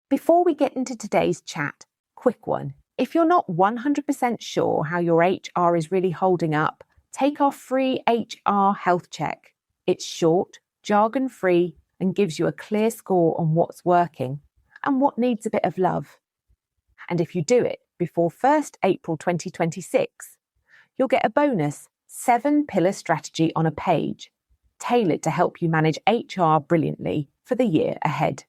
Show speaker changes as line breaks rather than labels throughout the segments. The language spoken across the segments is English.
Before we get into today's chat, quick one. If you're not 100% sure how your HR is really holding up, take our free HR health check. It's short, jargon-free, and gives you a clear score on what's working and what needs a bit of love. And if you do it before 1st April 2026, you'll get a bonus 7-pillar strategy on a page, tailored to help you manage HR brilliantly for the year ahead.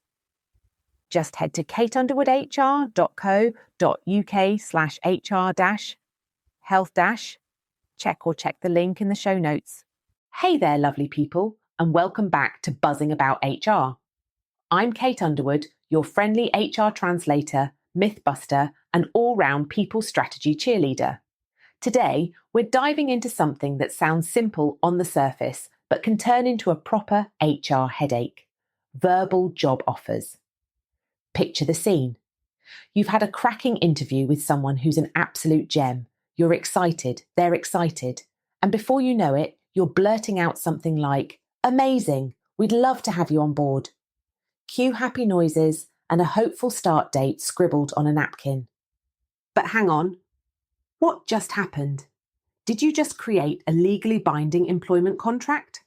Just head to kateunderwoodhr.co.uk/HR-health-check the link in the show notes. Hey there, lovely people, and welcome back to Buzzing About HR. I'm Kate Underwood, your friendly HR translator, mythbuster, and all-round people strategy cheerleader. Today, we're diving into something that sounds simple on the surface, but can turn into a proper HR headache: verbal job offers. Picture the scene. You've had a cracking interview with someone who's an absolute gem. You're excited, they're excited, and before you know it, you're blurting out something like, "Amazing, we'd love to have you on board." Cue happy noises and a hopeful start date scribbled on a napkin. But hang on, what just happened? Did you just create a legally binding employment contract?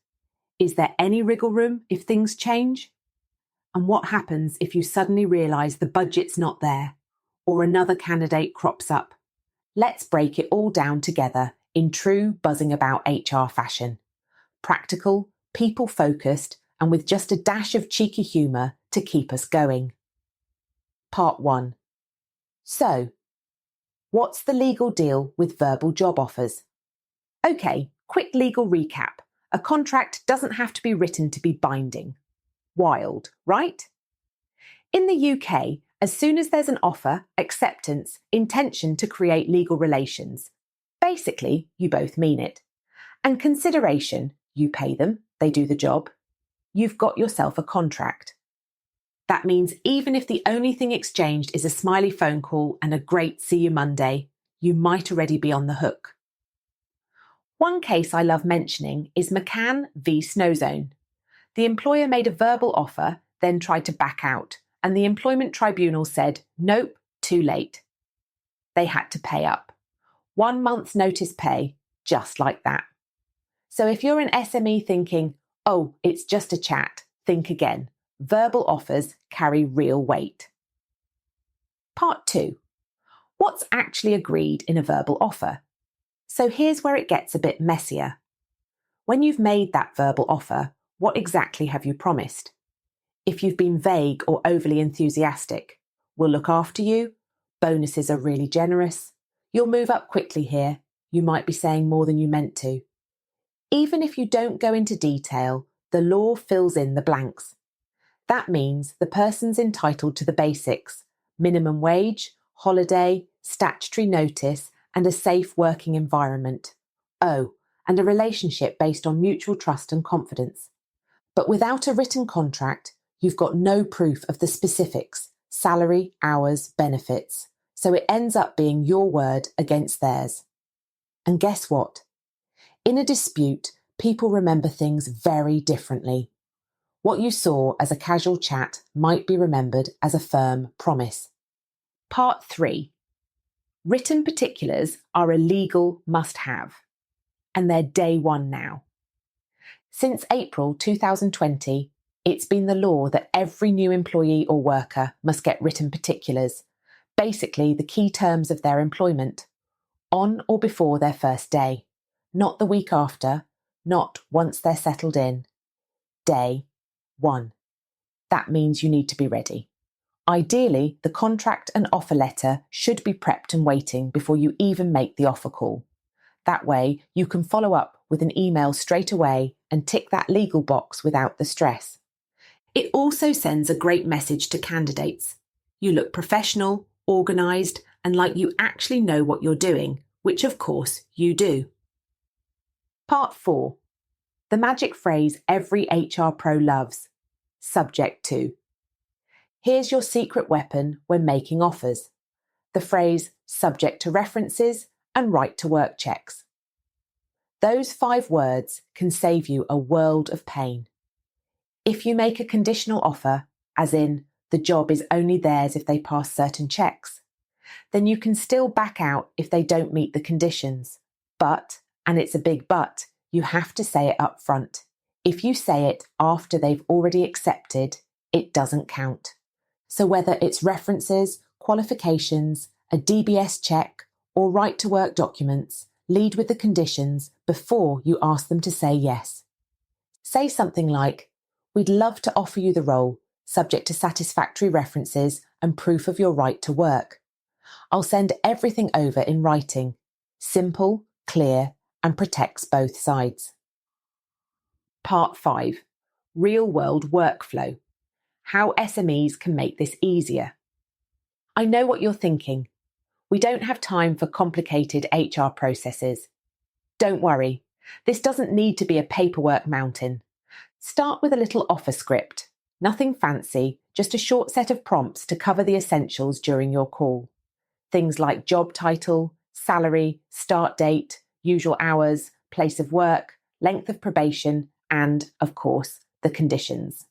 Is there any wriggle room if things change? And what happens if you suddenly realise the budget's not there, or another candidate crops up? Let's break it all down together in true Buzzing About HR fashion. Practical, people-focused, and with just a dash of cheeky humour to keep us going. Part 1. So, what's the legal deal with verbal job offers? Okay, quick legal recap. A contract doesn't have to be written to be binding. Wild, right? In the UK, as soon as there's an offer, acceptance, intention to create legal relations, basically, you both mean it, and consideration, you pay them, they do the job, you've got yourself a contract. That means even if the only thing exchanged is a smiley phone call and a great see you Monday, you might already be on the hook. One case I love mentioning is McCann v Snowzone. The employer made a verbal offer, then tried to back out, and the employment tribunal said, nope, too late. They had to pay up. 1 month's notice pay, just like that. So if you're an SME thinking, oh, it's just a chat, think again. Verbal offers carry real weight. Part 2. What's actually agreed in a verbal offer? So here's where it gets a bit messier. When you've made that verbal offer, what exactly have you promised? If you've been vague or overly enthusiastic, we'll look after you, bonuses are really generous, you'll move up quickly here, you might be saying more than you meant to. Even if you don't go into detail, the law fills in the blanks. That means the person's entitled to the basics: minimum wage, holiday, statutory notice, and a safe working environment. Oh, and a relationship based on mutual trust and confidence. But without a written contract, you've got no proof of the specifics: salary, hours, benefits. So it ends up being your word against theirs. And guess what? In a dispute, people remember things very differently. What you saw as a casual chat might be remembered as a firm promise. Part 3. Written particulars are a legal must-have. And they're day one now. Since April 2020, it's been the law that every new employee or worker must get written particulars, basically the key terms of their employment, on or before their first day, not the week after, not once they're settled in. Day 1. That means you need to be ready. Ideally, the contract and offer letter should be prepped and waiting before you even make the offer call. That way, you can follow up with an email straight away and tick that legal box without the stress. It also sends a great message to candidates. You look professional, organised, and like you actually know what you're doing, which of course you do. Part 4. The magic phrase every HR pro loves: subject to. Here's your secret weapon when making offers: the phrase subject to references and right to work checks. Those 5 words can save you a world of pain. If you make a conditional offer, as in the job is only theirs if they pass certain checks. Then you can still back out if they don't meet the conditions. But, and it's a big but, you have to say it up front. If you say it after they've already accepted, it doesn't count. So whether it's references, qualifications, a DBS check, or right to work documents, lead with the conditions before you ask them to say yes. Say something like, "We'd love to offer you the role, subject to satisfactory references and proof of your right to work. I'll send everything over in writing. Simple, clear, and protects both sides." Part 5. Real-world workflow. How SMEs can make this easier. I know what you're thinking. We don't have time for complicated HR processes. Don't worry, this doesn't need to be a paperwork mountain. Start with a little offer script. Nothing fancy, just a short set of prompts to cover the essentials during your call. Things like job title, salary, start date, usual hours, place of work, length of probation, and, of course, the conditions.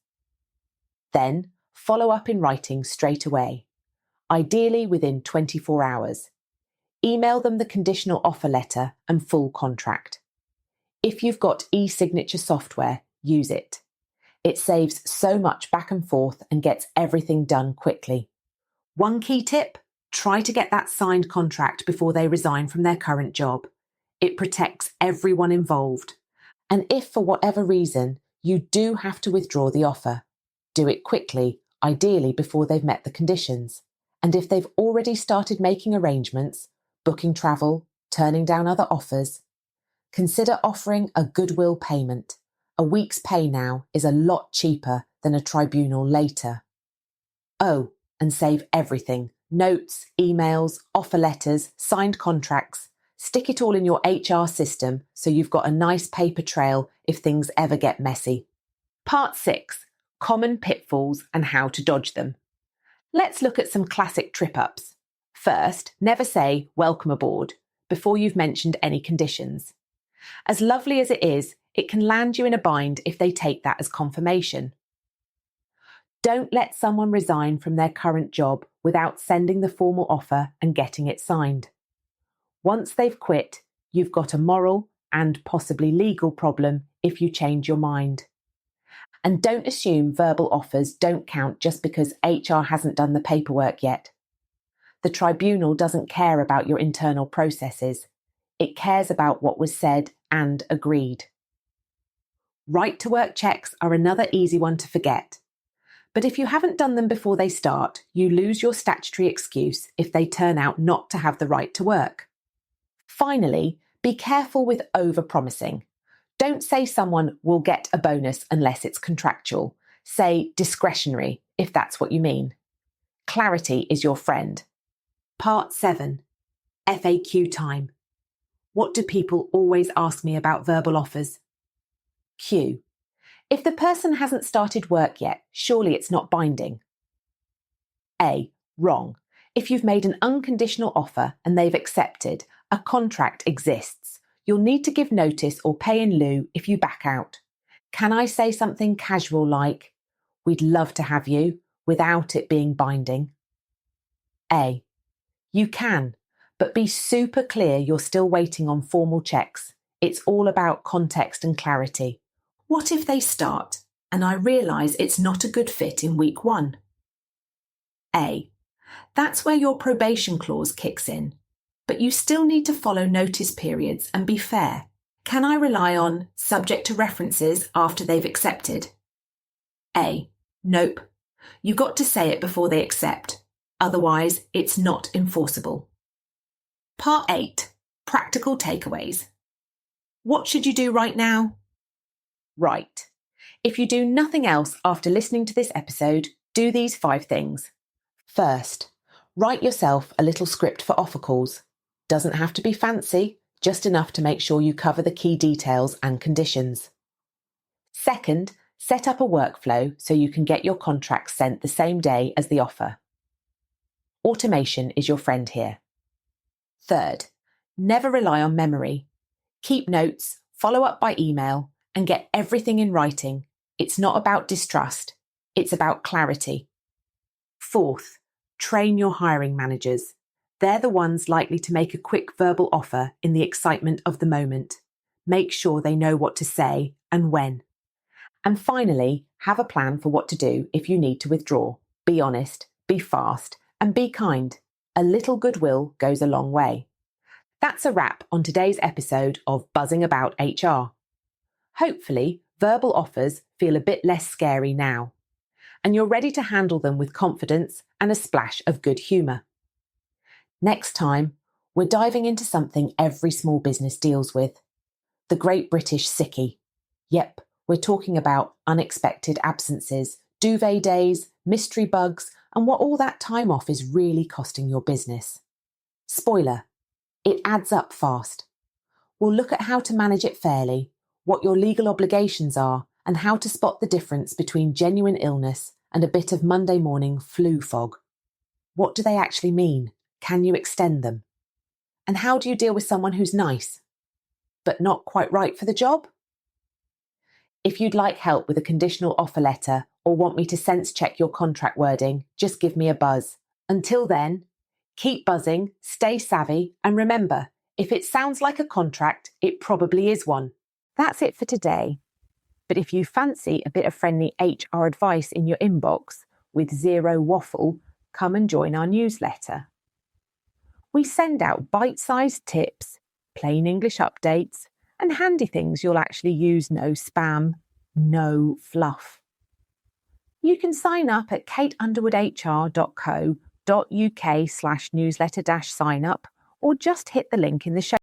Then, follow up in writing straight away, ideally within 24 hours. Email them the conditional offer letter and full contract. If you've got e-signature software, use it. It saves so much back and forth and gets everything done quickly. One key tip: try to get that signed contract before they resign from their current job. It protects everyone involved. And if for whatever reason you do have to withdraw the offer, do it quickly, ideally before they've met the conditions. And if they've already started making arrangements, booking travel, turning down other offers, consider offering a goodwill payment. A week's pay now is a lot cheaper than a tribunal later. Oh, and save everything: notes, emails, offer letters, signed contracts. Stick it all in your HR system so you've got a nice paper trail if things ever get messy. Part 6. Common pitfalls and how to dodge them. Let's look at some classic trip-ups. First, never say "welcome aboard" before you've mentioned any conditions. As lovely as it is, it can land you in a bind if they take that as confirmation. Don't let someone resign from their current job without sending the formal offer and getting it signed. Once they've quit, you've got a moral and possibly legal problem if you change your mind. And don't assume verbal offers don't count just because HR hasn't done the paperwork yet. The tribunal doesn't care about your internal processes. It cares about what was said and agreed. Right to work checks are another easy one to forget. But if you haven't done them before they start, you lose your statutory excuse if they turn out not to have the right to work. Finally, be careful with over-promising. Don't say someone will get a bonus unless it's contractual. Say discretionary, if that's what you mean. Clarity is your friend. Part 7. FAQ time. What do people always ask me about verbal offers? Q. If the person hasn't started work yet, surely it's not binding. A. Wrong. If you've made an unconditional offer and they've accepted, a contract exists. You'll need to give notice or pay in lieu if you back out. Can I say something casual like, "We'd love to have you," without it being binding? A. You can, but be super clear you're still waiting on formal checks. It's all about context and clarity. What if they start and I realise it's not a good fit in week 1? A. That's where your probation clause kicks in. But you still need to follow notice periods and be fair. Can I rely on subject to references after they've accepted? A. Nope. You got to say it before they accept. Otherwise, it's not enforceable. Part 8. Practical takeaways. What should you do right now? Right. If you do nothing else after listening to this episode, do these 5 things. First, write yourself a little script for offer calls. Doesn't have to be fancy, just enough to make sure you cover the key details and conditions. Second, set up a workflow so you can get your contracts sent the same day as the offer. Automation is your friend here. Third, never rely on memory. Keep notes, follow up by email, and get everything in writing. It's not about distrust, it's about clarity. Fourth, train your hiring managers. They're the ones likely to make a quick verbal offer in the excitement of the moment. Make sure they know what to say and when. And finally, have a plan for what to do if you need to withdraw. Be honest, be fast, and be kind. A little goodwill goes a long way. That's a wrap on today's episode of Buzzing About HR. Hopefully, verbal offers feel a bit less scary now, and you're ready to handle them with confidence and a splash of good humour. Next time, we're diving into something every small business deals with: the Great British Sickie. Yep, we're talking about unexpected absences, duvet days, mystery bugs, and what all that time off is really costing your business. Spoiler, it adds up fast. We'll look at how to manage it fairly, what your legal obligations are, and how to spot the difference between genuine illness and a bit of Monday morning flu fog. What do they actually mean? Can you extend them? And how do you deal with someone who's nice, but not quite right for the job? If you'd like help with a conditional offer letter or want me to sense check your contract wording, just give me a buzz. Until then, keep buzzing, stay savvy, and remember, if it sounds like a contract, it probably is one. That's it for today. But if you fancy a bit of friendly HR advice in your inbox with zero waffle, come and join our newsletter. We send out bite-sized tips, plain English updates, and handy things you'll actually use. No spam, no fluff. You can sign up at kateunderwoodhr.co.uk/newsletter-sign up, or just hit the link in the show